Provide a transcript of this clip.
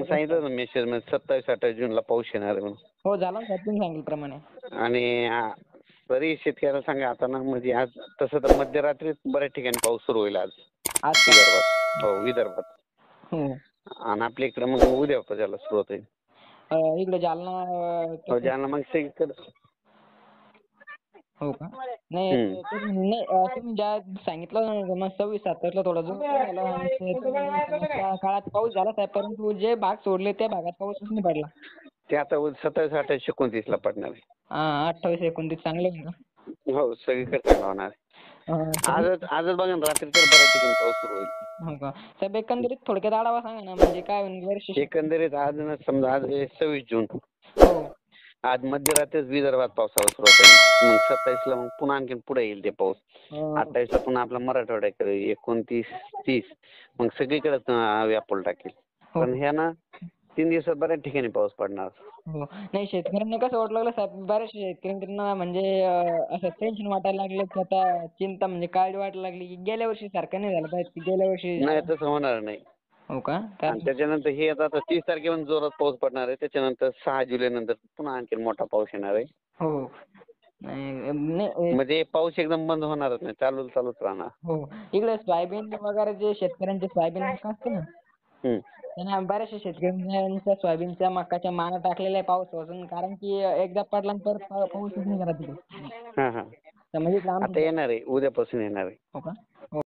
सांगितलं ना मेसेजमध्ये 27-28 जूनला पाऊस येणार आहे म्हणून. हो झाला ना तुम्ही सांगितल्याप्रमाणे. आणि तरी शेतकऱ्याला सांगा आता ना, म्हणजे आज तसं तर मध्यरात्रीत बऱ्याच ठिकाणी पाऊस सुरू होईल आज आज का? विदर्भात. हो विदर्भात. हो. आणि आपल्या इकडे मग उद्या त्याला सुरुवात होईल. इकडे जालना हो जालना मग सगळीकडे. हो का? नाही तुम्ही ज्या सांगितलं ना मग 26-27 थोडा जोर झाला आणि त्या काळात पाऊस झाला साहेब, परंतु जे भाग सोडले त्या भागात पाऊसच नाही पडला. ते आता 27-28 29 ला पडणार आहे. 28-29 चांगलं आहे ना? हो सगळीकडे चांगला होणार आहे. आजच बघा ना रात्री तर बऱ्याच ठिकाणी पाऊस सुरू होईल. हो का? साहेब एकंदरीत थोडक्यात आढावा सांगा ना, म्हणजे काय होईल वर्ष. एकंदरीत आज ना समजा आज 26 जून. हो. आज मध्यरात्रीच विदर्भात पावसाला सुरुवात आहे. मग 27 ला मग पुन्हा आणखी पुढे येईल ते पाऊस. 28 ला पुन्हा आपला मराठवाड्याकडे 29, 30 मग सगळीकडे व्यापून टाकेल. पण ह्या ना 3 दिवसात बऱ्याच ठिकाणी पाऊस पडणार. हो. नाही शेतकऱ्यांना कसं वाटू लागलं साहेब, बऱ्याचशा शेतकऱ्यांना म्हणजे असं टेन्शन वाटायला लागलं की आता चिंता म्हणजे काळजी वाटायला लागली की गेल्या वर्षी सारखं नाही झालं पाहिजे. गेल्या वर्षी. नाही तसं होणार नाही. हो का? आणि त्याच्यानंतर हे आता 30 तारखेपर्यंत जोरात पाऊस पडणार आहे. त्याच्यानंतर 6 जुलै नंतर पुन्हा आणखी मोठा पाऊस येणार आहे. हो. नाही म्हणजे पाऊस एकदम बंद होणारच नाही, चालूच राहणार. हो. इकडे सोयाबीन वगैरे जे शेतकऱ्यांचे सोयाबीन मका असते ना, त्यांना बऱ्याचशा शेतकऱ्यांच्या सोयाबीनच्या मकाच्या माना टाकलेल्या आहे पावसापासून, कारण की एकदा पडला तर पाऊसच नाही करत तिथे. हा. तर म्हणजे आता येणार आहे, उद्यापासून येणार आहे. हो का?